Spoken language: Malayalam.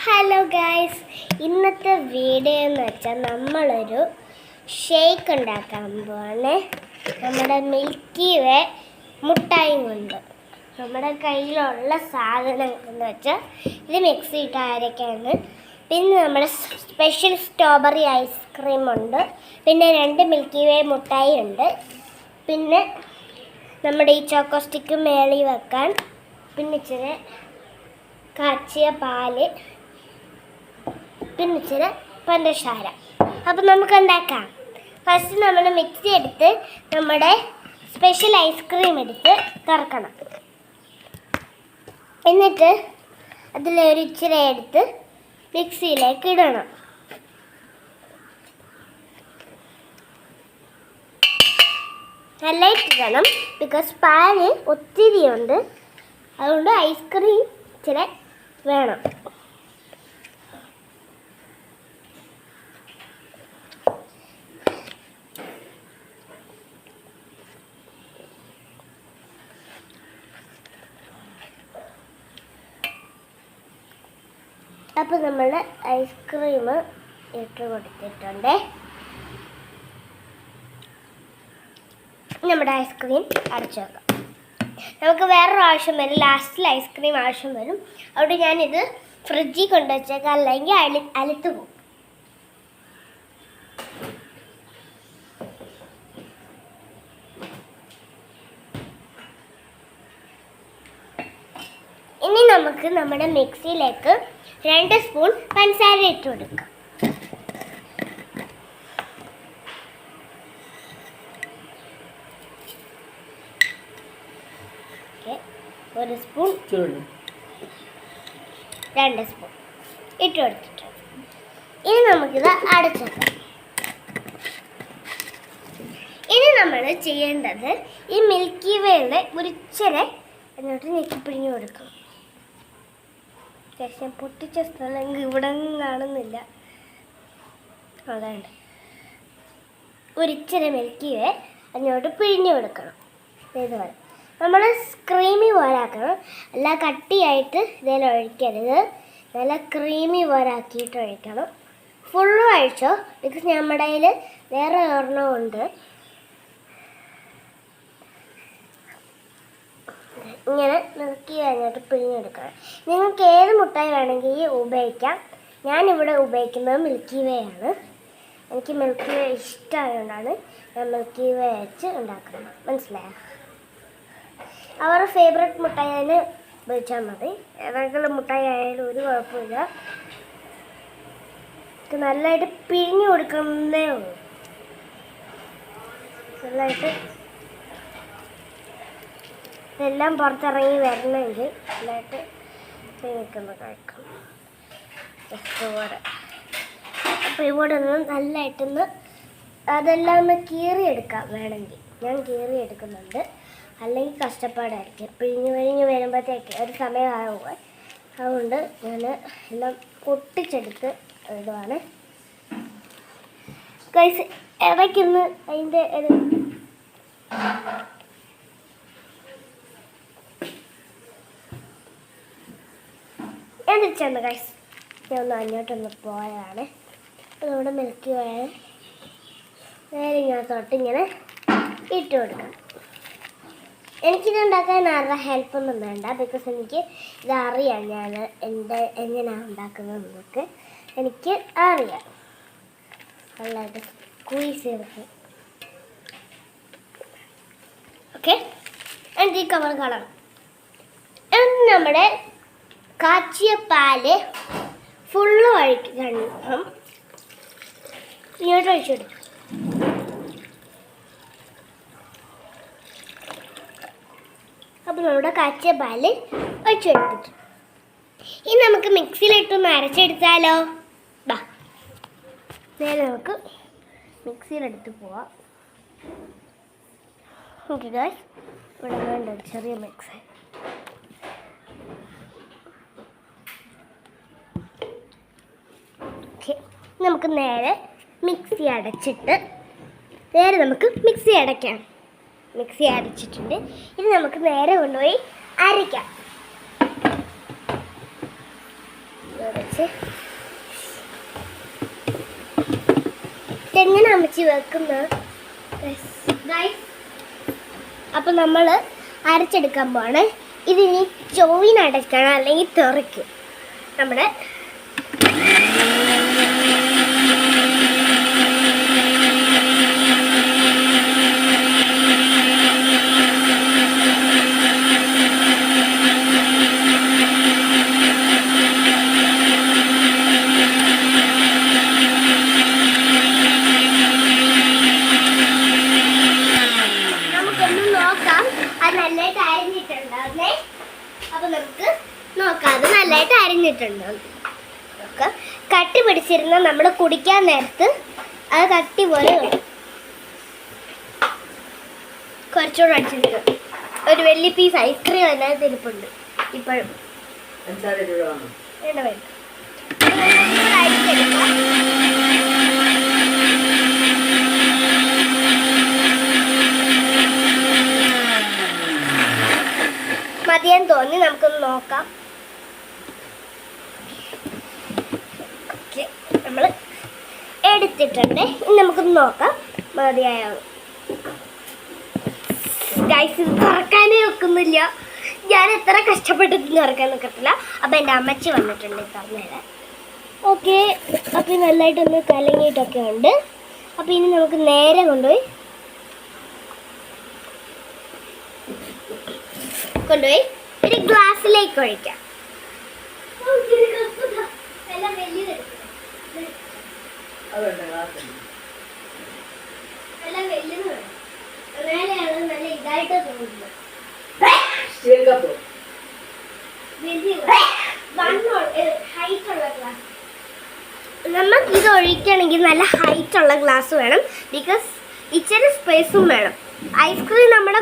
ഹലോ ഗൈസ്, ഇന്നത്തെ വീഡിയോ എന്ന് വെച്ചാൽ നമ്മളൊരു ഷേക്ക് ഉണ്ടാക്കാൻ പോവാണ്. നമ്മുടെ മിൽക്കി വേ മുട്ടായി കൊണ്ട് നമ്മുടെ കയ്യിലുള്ള സാധനം എന്ന് വെച്ചാൽ ഇത് മിക്സി ഇട്ട് അരയ്ക്കാണ്. പിന്നെ നമ്മുടെ സ്പെഷ്യൽ സ്ട്രോബെറി ഐസ്ക്രീം ഉണ്ട്, പിന്നെ 2 മിൽക്കി വേ മുട്ടായി ഉണ്ട്, പിന്നെ നമ്മുടെ ഈ ചോക്കോ സ്റ്റിക്ക് മേളി വെക്കാൻ, പിന്നെ ഇച്ചിരി കാച്ചിയ പാല്, പിന്നെ ഇച്ചിരി പഞ്ചസാര. അപ്പം നമുക്ക് ഉണ്ടാക്കാം. ഫസ്റ്റ് നമ്മൾ മിക്സി എടുത്ത് നമ്മുടെ സ്പെഷ്യൽ ഐസ്ക്രീം എടുത്ത് തുറക്കണം. എന്നിട്ട് അതിലൊരു ഇച്ചിരി എടുത്ത് മിക്സിയിലേക്ക് ഇടണം. നല്ലതായിട്ട് ഇടണം, ബിക്കോസ് പാല് ഒത്തിരി ഉണ്ട്, അതുകൊണ്ട് ഐസ്ക്രീം ഇച്ചിരി വേണം. അപ്പോൾ നമ്മൾ ഐസ്ക്രീം ഇട്ട് കൊടുത്തിട്ടുണ്ട്. നമ്മുടെ ഐസ്ക്രീം അടച്ചു വെക്കാം. നമുക്ക് വേറൊരു ആവശ്യം വരും, ലാസ്റ്റിൽ ഐസ്ക്രീം ആവശ്യം വരും. അതുകൊണ്ട് ഞാനിത് ഫ്രിഡ്ജിൽ കൊണ്ടുവച്ചേക്കാം, അല്ലെങ്കിൽ അലുത്ത് പോകും. ഇനി നമുക്ക് നമ്മുടെ മിക്സിയിലേക്ക് 2 സ്പൂൺ പഞ്ചസാര ഇട്ട് കൊടുക്കാം. ഒരു സ്പൂൺ 2 സ്പൂൺ ഇട്ട് കൊടുത്തിട്ട് ഇനി നമുക്കിത് അടച്ചേക്കാം. ഇനി നമ്മൾ ചെയ്യേണ്ടത് ഈ മിൽക്കി വേയുടെ ഒരു ഇച്ചിരി എന്നിട്ട് ഞെക്കിപ്പിഴിഞ്ഞ് കൊടുക്കും. ശേഷം പൊട്ടിച്ച സ്ഥലം ഇവിടെ കാണുന്നില്ല, അതുകൊണ്ട് ഒരിച്ചിരി മിൽക്കി വേ അങ്ങോട്ട് പിഴിഞ്ഞ് കൊടുക്കണം. ഇതുപോലെ നമ്മൾ ക്രീമി പോലെ ആക്കണം, അല്ല കട്ടിയായിട്ട് ഇതിൽ ഒഴിക്കരുത്. നല്ല ക്രീമി പോലെ ആക്കിയിട്ട് ഒഴിക്കണം. ഫുള്ളും ഒഴിച്ചോ, ബിക്കോസ് നമ്മുടെ കയ്യിൽ വേറെ ഒരെണ്ണം ഉണ്ട്. ഇങ്ങനെ നോക്കി കഴിഞ്ഞിട്ട് പിഴിഞ്ഞെടുക്കണം. നിങ്ങൾക്ക് ഏത് മുട്ടായി വേണമെങ്കിൽ ഉപയോഗിക്കാം. ഞാനിവിടെ ഉപയോഗിക്കുന്നത് മിൽക്കി വേ ആണ്. എനിക്ക് മിൽക്കി വേ ഇഷ്ടമായതുകൊണ്ടാണ് ഞാൻ മിൽക്കി വേ വെച്ച് ഉണ്ടാക്കുന്നത്. മനസ്സിലായോ? അവരുടെ ഫേവറേറ്റ് മുട്ടായി അതിന് ഉപയോഗിച്ചാൽ മതി. ഏതെങ്കിലും മുട്ടായി ആയാലും ഒരു കുഴപ്പമില്ല. നല്ലതായിട്ട് പിഴിഞ്ഞു കൊടുക്കുന്നേ ഉള്ളൂ. നല്ലതായിട്ട് ഇതെല്ലാം പുറത്തിറങ്ങി വരണമെങ്കിൽ നല്ലതായിട്ട് നിൽക്കുമ്പോൾ കഴിക്കും. അപ്പോൾ ഇവിടെ നിന്ന് നല്ലതായിട്ടൊന്ന് അതെല്ലാം ഒന്ന് കീറിയെടുക്കാം വേണമെങ്കിൽ. ഞാൻ കീറിയെടുക്കുന്നുണ്ട്, അല്ലെങ്കിൽ കഷ്ടപ്പാടായിരിക്കും. പിഴിഞ്ഞ് വരുമ്പോഴത്തേക്ക് ഒരു സമയമാവുക. അതുകൊണ്ട് ഞാൻ എല്ലാം പൊട്ടിച്ചെടുത്ത് ഇടുവാണ്. ഗൈസ്, ഇടയ്ക്കൊന്ന് അതിൻ്റെ ഒരു എന്തിരിച്ചാണ് ഗൈസ്, ഞാൻ ഒന്ന് അങ്ങോട്ടൊന്ന് പോയതാണ്. അതുകൊണ്ട് മിൽക്കി വേ നേരെ ഇങ്ങോട്ട് ഇങ്ങനെ ഇട്ട് കൊടുക്കണം. എനിക്കിത് ഉണ്ടാക്കാൻ ആരുടെ ഹെൽപ്പൊന്നും വേണ്ട, ബിക്കോസ് എനിക്ക് ഇതറിയാം. ഞാൻ എങ്ങനെയാണ് ഉണ്ടാക്കുന്നതെന്നൊക്കെ എനിക്ക് അറിയാം. നല്ലതായിട്ട് സ്ക്വീസ് ചെയ്തിട്ട് ഓക്കെ. എനിക്ക് ഈ കവർ കാണാം. നമ്മുടെ കാച്ചിയ പാല് ഫുള്ള് ഒഴിക്കണം. ഇങ്ങോട്ട് ഒഴിച്ചെടുക്കും. അപ്പോൾ നമ്മുടെ കാച്ചിയ പാല് ഒഴിച്ചെടുത്തിട്ട് ഇനി നമുക്ക് മിക്സിയിലിട്ടൊന്ന് അരച്ചെടുത്താലോ? ബാ, നേരെ നമുക്ക് മിക്സിയിലെടുത്ത് പോവാം. ഓക്കെ ഗൈസ്, ഇവിടെ വേണ്ട ചെറിയ മിക്സ്. നമുക്ക് നേരെ മിക്സി അടച്ചിട്ട് നമുക്ക് മിക്സി അടയ്ക്കാം. മിക്സി അരച്ചിട്ടുണ്ട്. ഇനി നമുക്ക് നേരെ കൊണ്ടുപോയി അരയ്ക്കാം. കാണിച്ച്. ഇതെങ്ങനെ അമ്മച്ചി വെക്കുന്ന? അപ്പം നമ്മൾ അരച്ചെടുക്കാൻ പോവാണ്. ഇതിനി ചോവിനടക്കണം, അല്ലെങ്കിൽ തെറിക്കും. നമ്മുടെ നല്ലതായിട്ട് അരിഞ്ഞിട്ടുണ്ടോ നോക്കാം. കട്ടി പിടിച്ചിരുന്ന നമ്മൾ കുടിക്കാൻ നേരത്ത് അത് കട്ടി പോലെ കുറച്ചുകൂടെ അടിച്ചിട്ട് ഒരു വലിയ പീസ് ഐസ്ക്രീം അതിനകത്ത് ഇരിപ്പുണ്ട് ഇപ്പോഴും. വേണ്ട വേണ്ട, മതിയെന്ന് തോന്നി. നമുക്കൊന്ന് നോക്കാം. നമ്മൾ എടുത്തിട്ടുണ്ട്. ഇനി നമുക്കൊന്ന് നോക്കാം മതിയായോ. ഗൈസ്, ഇത് തുറക്കാനേ വെക്കുന്നില്ല. ഞാൻ എത്ര കഷ്ടപ്പെട്ടിട്ട് തുറക്കാൻ നിൽക്കത്തില്ല. അപ്പം എൻ്റെ അമ്മച്ചി വന്നിട്ടുണ്ട് തുറന്നുതരാൻ. ഓക്കെ, അപ്പം നല്ലതായിട്ടൊന്ന് കലങ്ങിയിട്ടൊക്കെ ഉണ്ട്. അപ്പം ഇനി നമുക്ക് നേരെ കൊണ്ടുപോയി ഒരു ഗ്ലാസ്സിലേക്ക് ഒഴിക്കാം. നല്ല ഇതായിട്ട് തോന്നുന്നു. നമുക്ക് ഇത് ഒഴിക്കണമെങ്കിൽ നല്ല ഹൈറ്റ് ഉള്ള ഗ്ലാസ് വേണം. ബിക്കോസ് ഇച്ചിരി സ്പേസും വേണം. ഐസ്ക്രീം നമ്മുടെ